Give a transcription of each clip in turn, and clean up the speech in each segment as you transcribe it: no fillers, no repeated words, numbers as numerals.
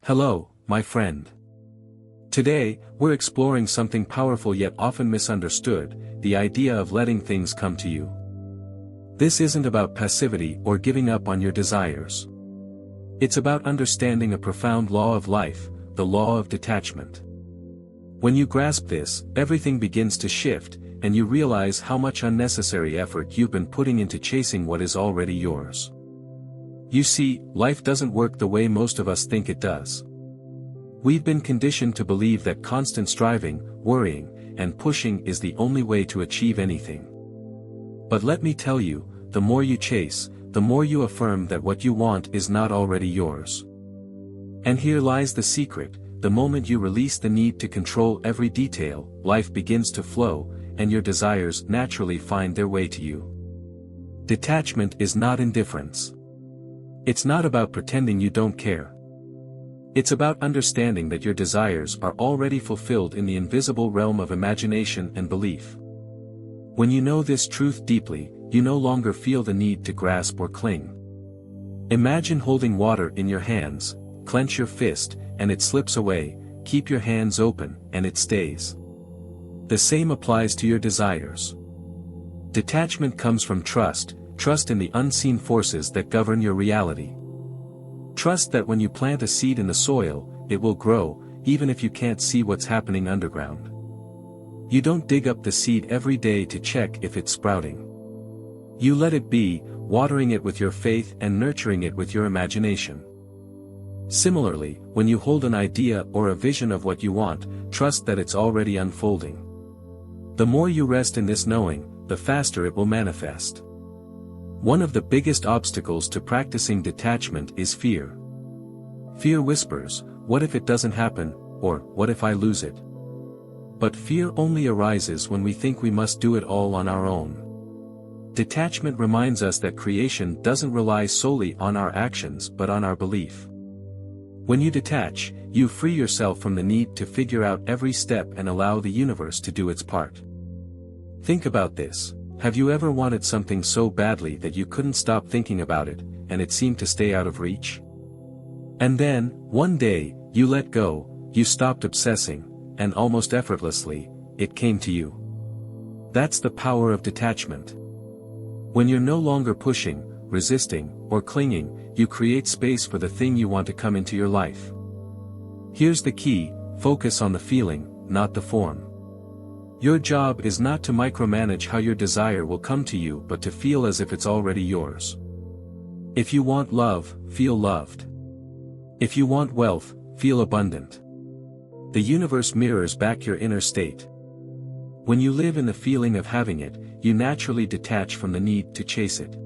Hello, my friend. Today, we're exploring something powerful yet often misunderstood, the idea of letting things come to you. This isn't about passivity or giving up on your desires. It's about understanding a profound law of life, the law of detachment. When you grasp this, everything begins to shift, and you realize how much unnecessary effort you've been putting into chasing what is already yours. You see, life doesn't work the way most of us think it does. We've been conditioned to believe that constant striving, worrying, and pushing is the only way to achieve anything. But let me tell you, the more you chase, the more you affirm that what you want is not already yours. And here lies the secret: the moment you release the need to control every detail, life begins to flow, and your desires naturally find their way to you. Detachment is not indifference. It's not about pretending you don't care. It's about understanding that your desires are already fulfilled in the invisible realm of imagination and belief. When you know this truth deeply, you no longer feel the need to grasp or cling. Imagine holding water in your hands, clench your fist, and it slips away, keep your hands open, and it stays. The same applies to your desires. Detachment comes from trust in the unseen forces that govern your reality. Trust that when you plant a seed in the soil, it will grow, even if you can't see what's happening underground. You don't dig up the seed every day to check if it's sprouting. You let it be, watering it with your faith and nurturing it with your imagination. Similarly, when you hold an idea or a vision of what you want, trust that it's already unfolding. The more you rest in this knowing, the faster it will manifest. One of the biggest obstacles to practicing detachment is fear. Fear whispers, "What if it doesn't happen?" or "What if I lose it?" But fear only arises when we think we must do it all on our own. Detachment reminds us that creation doesn't rely solely on our actions but on our belief. When you detach, you free yourself from the need to figure out every step and allow the universe to do its part. Think about this. Have you ever wanted something so badly that you couldn't stop thinking about it, and it seemed to stay out of reach? And then, one day, you let go, you stopped obsessing, and almost effortlessly, it came to you. That's the power of detachment. When you're no longer pushing, resisting, or clinging, you create space for the thing you want to come into your life. Here's the key: focus on the feeling, not the form. Your job is not to micromanage how your desire will come to you but to feel as if it's already yours. If you want love, feel loved. If you want wealth, feel abundant. The universe mirrors back your inner state. When you live in the feeling of having it, you naturally detach from the need to chase it.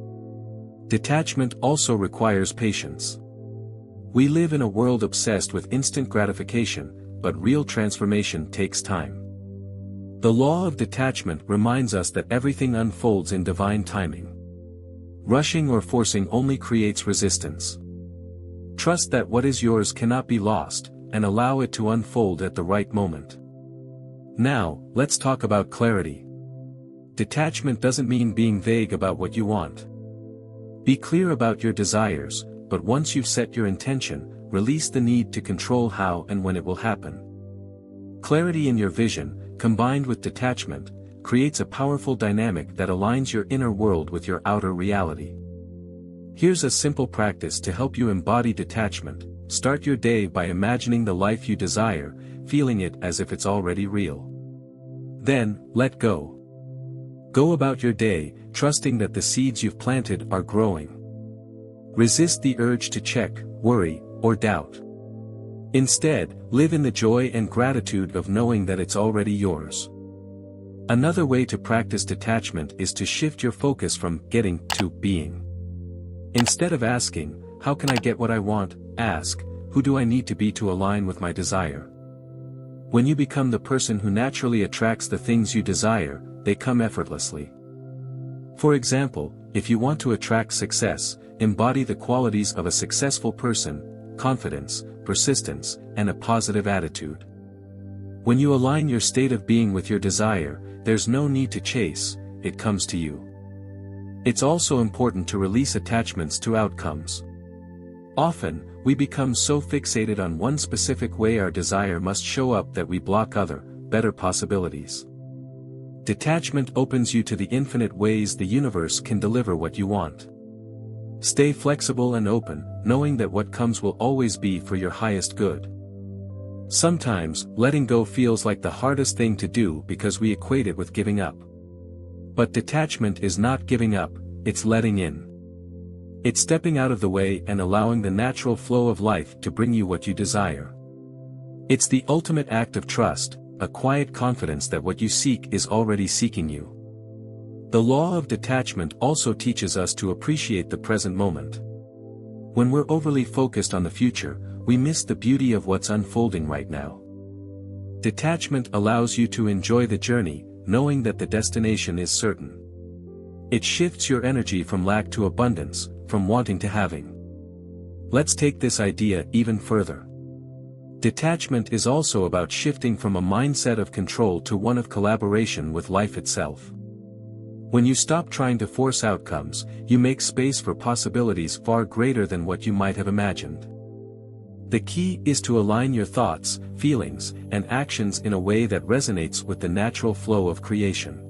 Detachment also requires patience. We live in a world obsessed with instant gratification, but real transformation takes time. The law of detachment reminds us that everything unfolds in divine timing. Rushing or forcing only creates resistance. Trust that what is yours cannot be lost, and allow it to unfold at the right moment. Now, let's talk about clarity. Detachment doesn't mean being vague about what you want. Be clear about your desires, but once you've set your intention, release the need to control how and when it will happen. Clarity in your vision, combined with detachment, creates a powerful dynamic that aligns your inner world with your outer reality. Here's a simple practice to help you embody detachment. Start your day by imagining the life you desire, feeling it as if it's already real. Then, let go. Go about your day, trusting that the seeds you've planted are growing. Resist the urge to check, worry, or doubt. Instead, live in the joy and gratitude of knowing that it's already yours. Another way to practice detachment is to shift your focus from getting to being. Instead of asking, "How can I get what I want?" ask, "Who do I need to be to align with my desire?" When you become the person who naturally attracts the things you desire, they come effortlessly. For example, if you want to attract success, embody the qualities of a successful person: confidence, persistence, and a positive attitude. When you align your state of being with your desire, there's no need to chase, it comes to you. It's also important to release attachments to outcomes. Often, we become so fixated on one specific way our desire must show up that we block other, better possibilities. Detachment opens you to the infinite ways the universe can deliver what you want. Stay flexible and open, knowing that what comes will always be for your highest good. Sometimes, letting go feels like the hardest thing to do because we equate it with giving up. But detachment is not giving up, it's letting in. It's stepping out of the way and allowing the natural flow of life to bring you what you desire. It's the ultimate act of trust, a quiet confidence that what you seek is already seeking you. The law of detachment also teaches us to appreciate the present moment. When we're overly focused on the future, we miss the beauty of what's unfolding right now. Detachment allows you to enjoy the journey, knowing that the destination is certain. It shifts your energy from lack to abundance, from wanting to having. Let's take this idea even further. Detachment is also about shifting from a mindset of control to one of collaboration with life itself. When you stop trying to force outcomes, you make space for possibilities far greater than what you might have imagined. The key is to align your thoughts, feelings, and actions in a way that resonates with the natural flow of creation.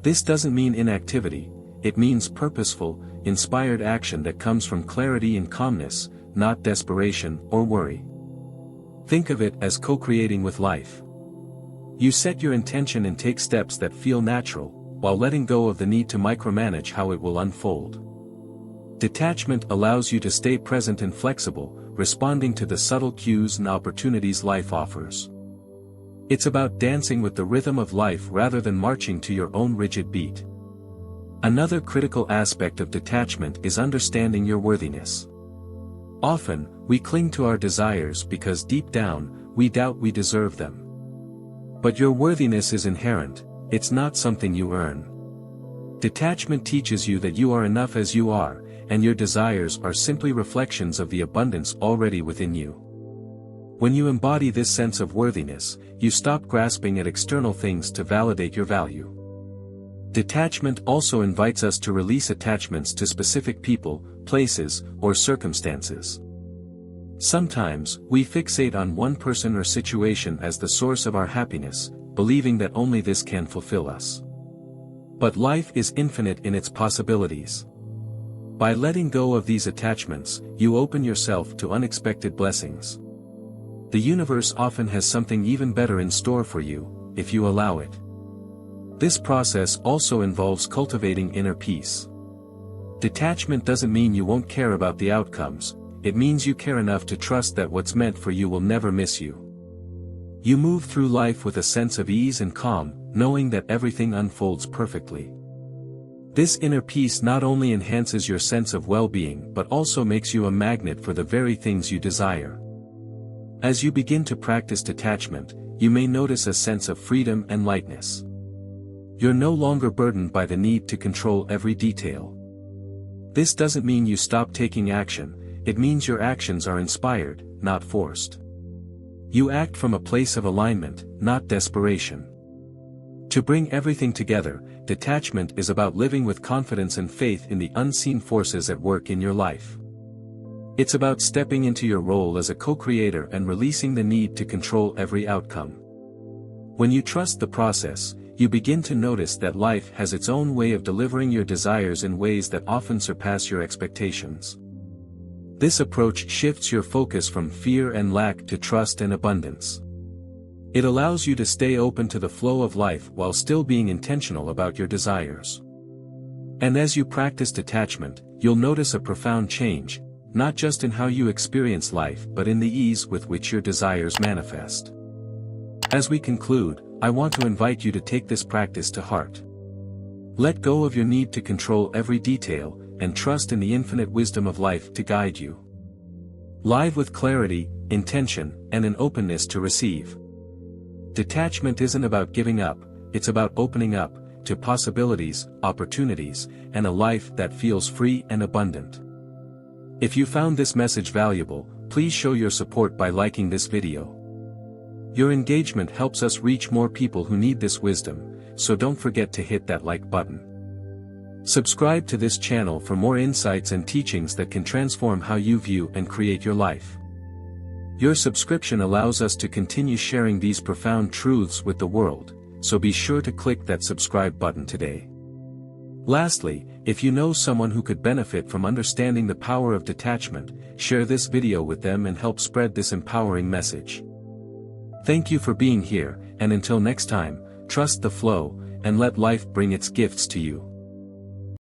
This doesn't mean inactivity, it means purposeful, inspired action that comes from clarity and calmness, not desperation or worry. Think of it as co-creating with life. You set your intention and take steps that feel natural, while letting go of the need to micromanage how it will unfold. Detachment allows you to stay present and flexible, responding to the subtle cues and opportunities life offers. It's about dancing with the rhythm of life rather than marching to your own rigid beat. Another critical aspect of detachment is understanding your worthiness. Often, we cling to our desires because deep down, we doubt we deserve them. But your worthiness is inherent, it's not something you earn. Detachment teaches you that you are enough as you are, and your desires are simply reflections of the abundance already within you. When you embody this sense of worthiness, you stop grasping at external things to validate your value. Detachment also invites us to release attachments to specific people, places, or circumstances. Sometimes, we fixate on one person or situation as the source of our happiness, believing that only this can fulfill us. But life is infinite in its possibilities. By letting go of these attachments, you open yourself to unexpected blessings. The universe often has something even better in store for you, if you allow it. This process also involves cultivating inner peace. Detachment doesn't mean you won't care about the outcomes, it means you care enough to trust that what's meant for you will never miss you. You move through life with a sense of ease and calm, knowing that everything unfolds perfectly. This inner peace not only enhances your sense of well-being but also makes you a magnet for the very things you desire. As you begin to practice detachment, you may notice a sense of freedom and lightness. You're no longer burdened by the need to control every detail. This doesn't mean you stop taking action, it means your actions are inspired, not forced. You act from a place of alignment, not desperation. To bring everything together, detachment is about living with confidence and faith in the unseen forces at work in your life. It's about stepping into your role as a co-creator and releasing the need to control every outcome. When you trust the process, you begin to notice that life has its own way of delivering your desires in ways that often surpass your expectations. This approach shifts your focus from fear and lack to trust and abundance. It allows you to stay open to the flow of life while still being intentional about your desires. And as you practice detachment, you'll notice a profound change, not just in how you experience life but in the ease with which your desires manifest. As we conclude, I want to invite you to take this practice to heart. Let go of your need to control every detail, and trust in the infinite wisdom of life to guide you. Live with clarity, intention, and an openness to receive. Detachment isn't about giving up, it's about opening up to possibilities, opportunities, and a life that feels free and abundant. If you found this message valuable, please show your support by liking this video. Your engagement helps us reach more people who need this wisdom, so don't forget to hit that like button. Subscribe to this channel for more insights and teachings that can transform how you view and create your life. Your subscription allows us to continue sharing these profound truths with the world, so be sure to click that subscribe button today. Lastly, if you know someone who could benefit from understanding the power of detachment, share this video with them and help spread this empowering message. Thank you for being here, and until next time, trust the flow, and let life bring its gifts to you.